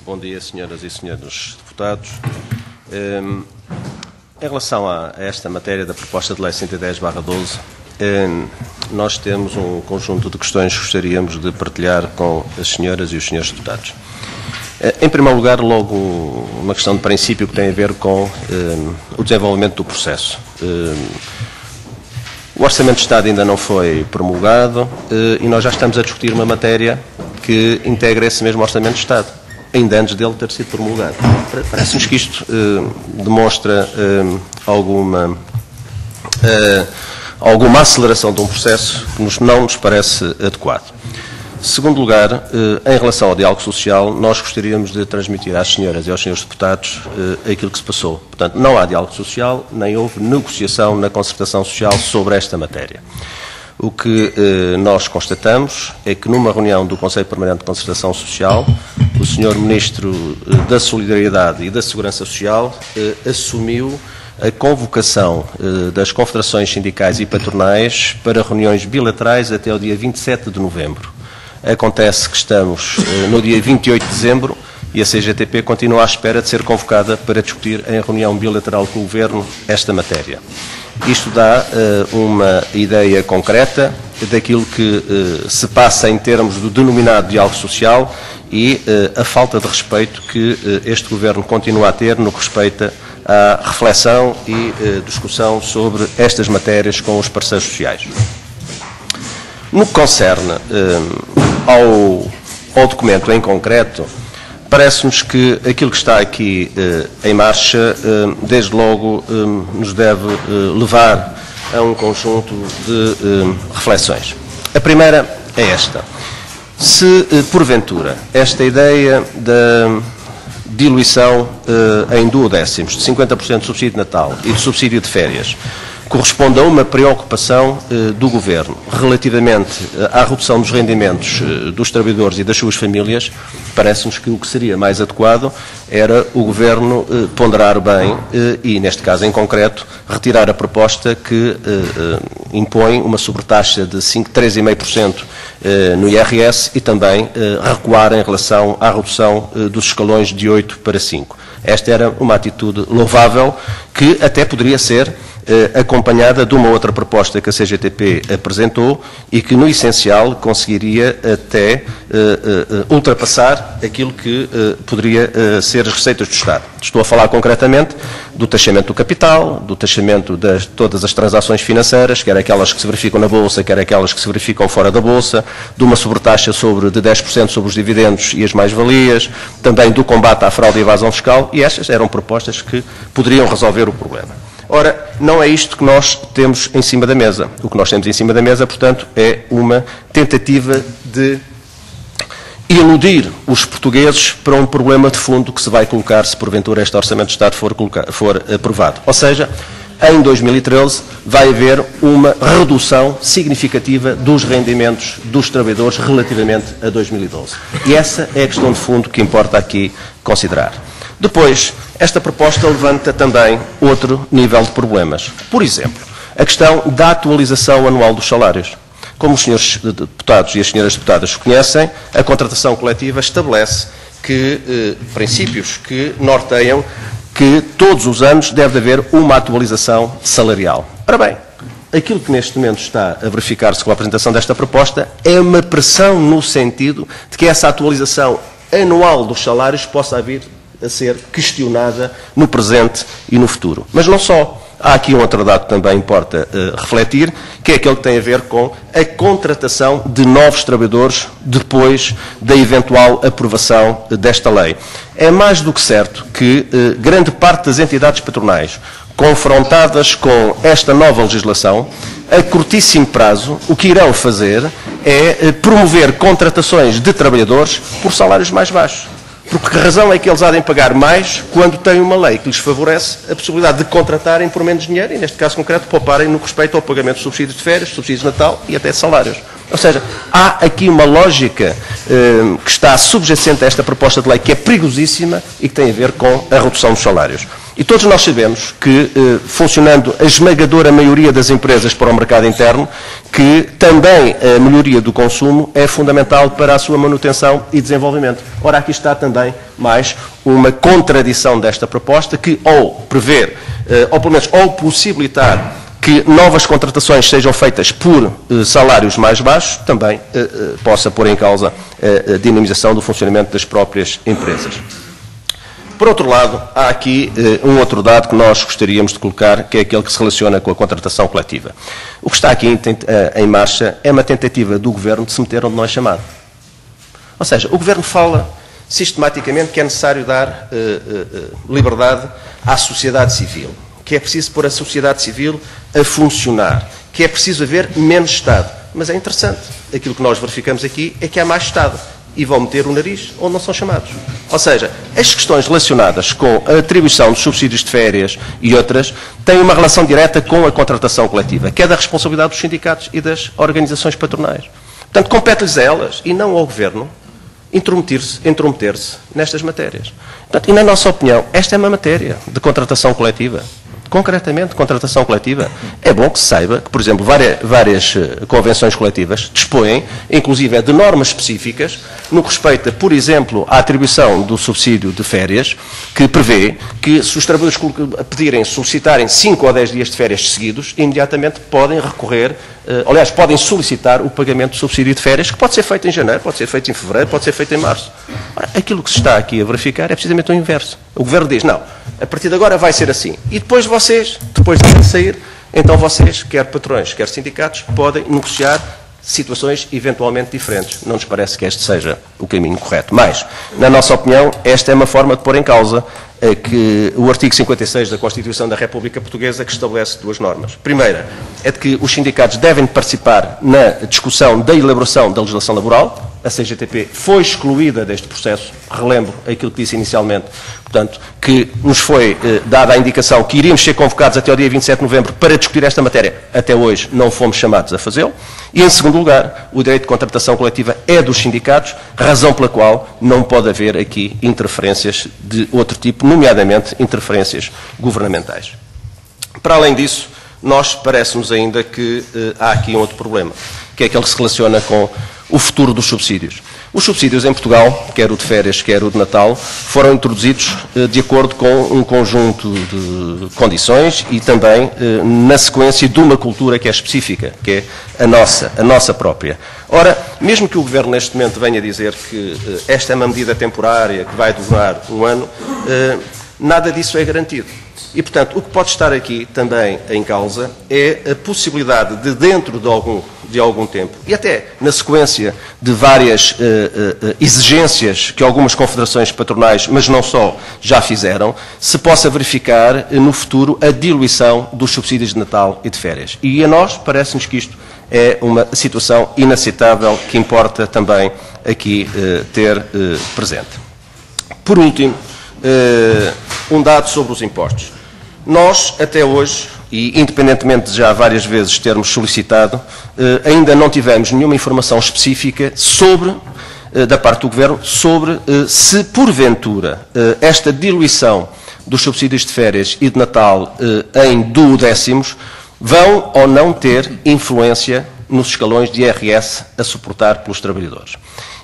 Bom dia, senhoras e senhores deputados. Em relação a esta matéria da proposta de lei 110/12, nós temos um conjunto de questões que gostaríamos de partilhar com as senhoras e os senhores deputados. Em primeiro lugar, logo uma questão de princípio que tem a ver com o desenvolvimento do processo. O Orçamento de Estado ainda não foi promulgado e nós já estamos a discutir uma matéria que integra esse mesmo Orçamento de Estado, ainda antes dele ter sido promulgado. Parece-nos que isto demonstra alguma aceleração de um processo que não nos parece adequado. Segundo lugar, em relação ao diálogo social, nós gostaríamos de transmitir às senhoras e aos senhores deputados aquilo que se passou. Portanto, não há diálogo social, nem houve negociação na concertação social sobre esta matéria. O que nós constatamos é que numa reunião do Conselho Permanente de Concertação Social, o Sr. Ministro da Solidariedade e da Segurança Social assumiu a convocação das confederações sindicais e patronais para reuniões bilaterais até o dia 27 de novembro. Acontece que estamos no dia 28 de dezembro e a CGTP continua à espera de ser convocada para discutir em reunião bilateral com o Governo esta matéria. Isto dá uma ideia concreta daquilo que se passa em termos do denominado diálogo social e a falta de respeito que este Governo continua a ter no que respeita à reflexão e discussão sobre estas matérias com os parceiros sociais. No que concerne ao documento em concreto, parece-nos que aquilo que está aqui em marcha, desde logo, nos deve levar a um conjunto de reflexões. A primeira é esta. Se, porventura, esta ideia da diluição em duodécimos, de 50% de subsídio de Natal e de subsídio de férias, corresponde a uma preocupação do Governo relativamente à redução dos rendimentos dos trabalhadores e das suas famílias, parece-nos que o que seria mais adequado era o Governo ponderar bem e, neste caso em concreto, retirar a proposta que impõe uma sobretaxa de 3,5% no IRS e também recuar em relação à redução dos escalões de 8 para 5. Esta era uma atitude louvável que até poderia ser acompanhada de uma outra proposta que a CGTP apresentou e que, no essencial, conseguiria até ultrapassar aquilo que poderia ser as receitas do Estado. Estou a falar concretamente do taxamento do capital, do taxamento de todas as transações financeiras, quer aquelas que se verificam na Bolsa, quer aquelas que se verificam fora da Bolsa, de uma sobretaxa de 10% sobre os dividendos e as mais-valias, também do combate à fraude e evasão fiscal, e estas eram propostas que poderiam resolver o problema. Ora, não é isto que nós temos em cima da mesa. O que nós temos em cima da mesa, portanto, é uma tentativa de iludir os portugueses para um problema de fundo que se vai colocar se porventura este Orçamento de Estado for aprovado. Ou seja, em 2013 vai haver uma redução significativa dos rendimentos dos trabalhadores relativamente a 2012. E essa é a questão de fundo que importa aqui considerar. Depois, esta proposta levanta também outro nível de problemas. Por exemplo, a questão da atualização anual dos salários. Como os senhores deputados e as senhoras deputadas conhecem, a contratação coletiva estabelece princípios que norteiam que todos os anos deve haver uma atualização salarial. Ora bem, aquilo que neste momento está a verificar-se com a apresentação desta proposta é uma pressão no sentido de que essa atualização anual dos salários possa vir a ser questionada no presente e no futuro. Mas não só. Há aqui um outro dado que também importa refletir, que é aquele que tem a ver com a contratação de novos trabalhadores depois da eventual aprovação desta lei. É mais do que certo que grande parte das entidades patronais, confrontadas com esta nova legislação, a curtíssimo prazo, o que irão fazer é promover contratações de trabalhadores por salários mais baixos. Porque que razão é que eles há de pagar mais quando têm uma lei que lhes favorece a possibilidade de contratarem por menos dinheiro e, neste caso concreto, pouparem no respeito ao pagamento de subsídios de férias, subsídios de Natal e até salários. Ou seja, há aqui uma lógica que está subjacente a esta proposta de lei que é perigosíssima e que tem a ver com a redução dos salários. E todos nós sabemos que, funcionando a esmagadora maioria das empresas para o mercado interno, que também a melhoria do consumo é fundamental para a sua manutenção e desenvolvimento. Ora, aqui está também mais uma contradição desta proposta que, ou prever, ou pelo menos, ou possibilitar que novas contratações sejam feitas por salários mais baixos, também possa pôr em causa a dinamização do funcionamento das próprias empresas. Por outro lado, há aqui um outro dado que nós gostaríamos de colocar, que é aquele que se relaciona com a contratação coletiva. O que está aqui em marcha é uma tentativa do Governo de se meter onde não é chamado. Ou seja, o Governo fala sistematicamente que é necessário dar liberdade à sociedade civil, que é preciso pôr a sociedade civil a funcionar, que é preciso haver menos Estado. Mas é interessante, aquilo que nós verificamos aqui é que há mais Estado. E vão meter o nariz onde não são chamados. Ou seja, as questões relacionadas com a atribuição dos subsídios de férias e outras têm uma relação direta com a contratação coletiva, que é da responsabilidade dos sindicatos e das organizações patronais. Portanto, compete-lhes a elas e não ao Governo intrometer-se nestas matérias. Portanto, e na nossa opinião, esta é uma matéria de contratação coletiva. Concretamente, contratação coletiva. É bom que se saiba que, por exemplo, várias convenções coletivas dispõem, inclusive, de normas específicas no que respeita, por exemplo, à atribuição do subsídio de férias, que prevê que, se os trabalhadores solicitarem 5 ou 10 dias de férias seguidos, imediatamente podem recorrer, aliás, podem solicitar o pagamento do subsídio de férias, que pode ser feito em janeiro, pode ser feito em fevereiro, pode ser feito em março. Ora, aquilo que se está aqui a verificar é precisamente o inverso. O Governo diz, não, a partir de agora vai ser assim. E depois depois de sair, então vocês, quer patrões, quer sindicatos, podem negociar situações eventualmente diferentes. Não nos parece que este seja o caminho correto. Mas, na nossa opinião, esta é uma forma de pôr em causa que o artigo 56 da Constituição da República Portuguesa, que estabelece 2 normas. Primeira, é de que os sindicatos devem participar na discussão da elaboração da legislação laboral. A CGTP foi excluída deste processo, relembro aquilo que disse inicialmente, portanto, que nos foi dada a indicação que iríamos ser convocados até o dia 27 de novembro para discutir esta matéria. Até hoje não fomos chamados a fazê-lo. E, em segundo lugar, o direito de contratação coletiva é dos sindicatos, razão pela qual não pode haver aqui interferências de outro tipo, nomeadamente interferências governamentais. Para além disso, parece-nos ainda que há aqui um outro problema, que é aquele que se relaciona com o futuro dos subsídios. Os subsídios em Portugal, quer o de férias, quer o de Natal, foram introduzidos de acordo com um conjunto de condições e também na sequência de uma cultura que é específica, que é a nossa própria. Ora, mesmo que o Governo neste momento venha dizer que esta é uma medida temporária, que vai durar um ano, nada disso é garantido. E, portanto, o que pode estar aqui também em causa é a possibilidade de, dentro de algum tempo, e até na sequência de várias exigências que algumas confederações patronais, mas não só, já fizeram, se possa verificar no futuro a diluição dos subsídios de Natal e de férias. E a nós parece-nos que isto é uma situação inaceitável que importa também aqui ter presente. Por último, um dado sobre os impostos. Nós, até hoje, e independentemente de já várias vezes termos solicitado, ainda não tivemos nenhuma informação específica da parte do Governo sobre se, porventura, esta diluição dos subsídios de férias e de Natal em duodécimos vão ou não ter influência nos escalões de IRS a suportar pelos trabalhadores.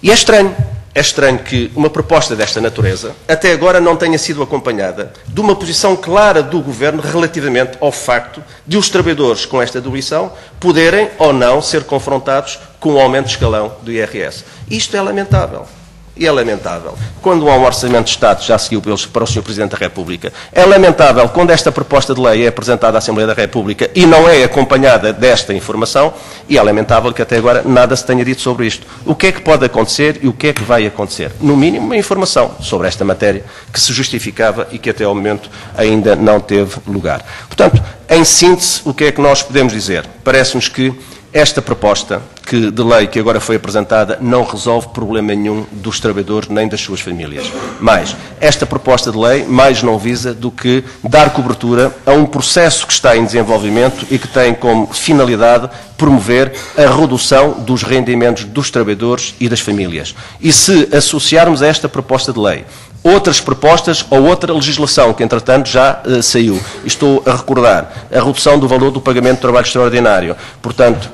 E é estranho que uma proposta desta natureza até agora não tenha sido acompanhada de uma posição clara do Governo relativamente ao facto de os trabalhadores com esta diluição poderem ou não ser confrontados com o aumento de escalão do IRS. Isto é lamentável. E é lamentável quando há um orçamento de Estado, já seguiu para o Sr. Presidente da República. É lamentável quando esta proposta de lei é apresentada à Assembleia da República e não é acompanhada desta informação. E é lamentável que até agora nada se tenha dito sobre isto. O que é que pode acontecer e o que é que vai acontecer? No mínimo, uma informação sobre esta matéria que se justificava e que até ao momento ainda não teve lugar. Portanto, em síntese, o que é que nós podemos dizer? Parece-nos que esta proposta, de lei que agora foi apresentada não resolve problema nenhum dos trabalhadores nem das suas famílias. Mas esta proposta de lei mais não visa do que dar cobertura a um processo que está em desenvolvimento e que tem como finalidade promover a redução dos rendimentos dos trabalhadores e das famílias. E se associarmos a esta proposta de lei outras propostas ou outra legislação que, entretanto, já saiu, estou a recordar a redução do valor do pagamento de trabalho extraordinário, portanto,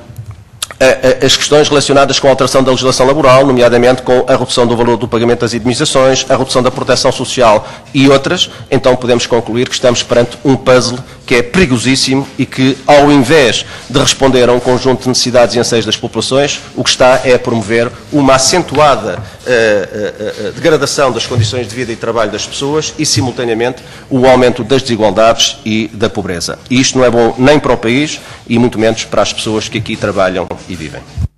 as questões relacionadas com a alteração da legislação laboral, nomeadamente com a redução do valor do pagamento das indemnizações, a redução da proteção social e outras, então podemos concluir que estamos perante um puzzle que é perigosíssimo e que, ao invés de responder a um conjunto de necessidades e anseios das populações, o que está é a promover uma acentuada degradação das condições de vida e trabalho das pessoas e, simultaneamente, o aumento das desigualdades e da pobreza. E isto não é bom nem para o país e muito menos para as pessoas que aqui trabalham e vivem.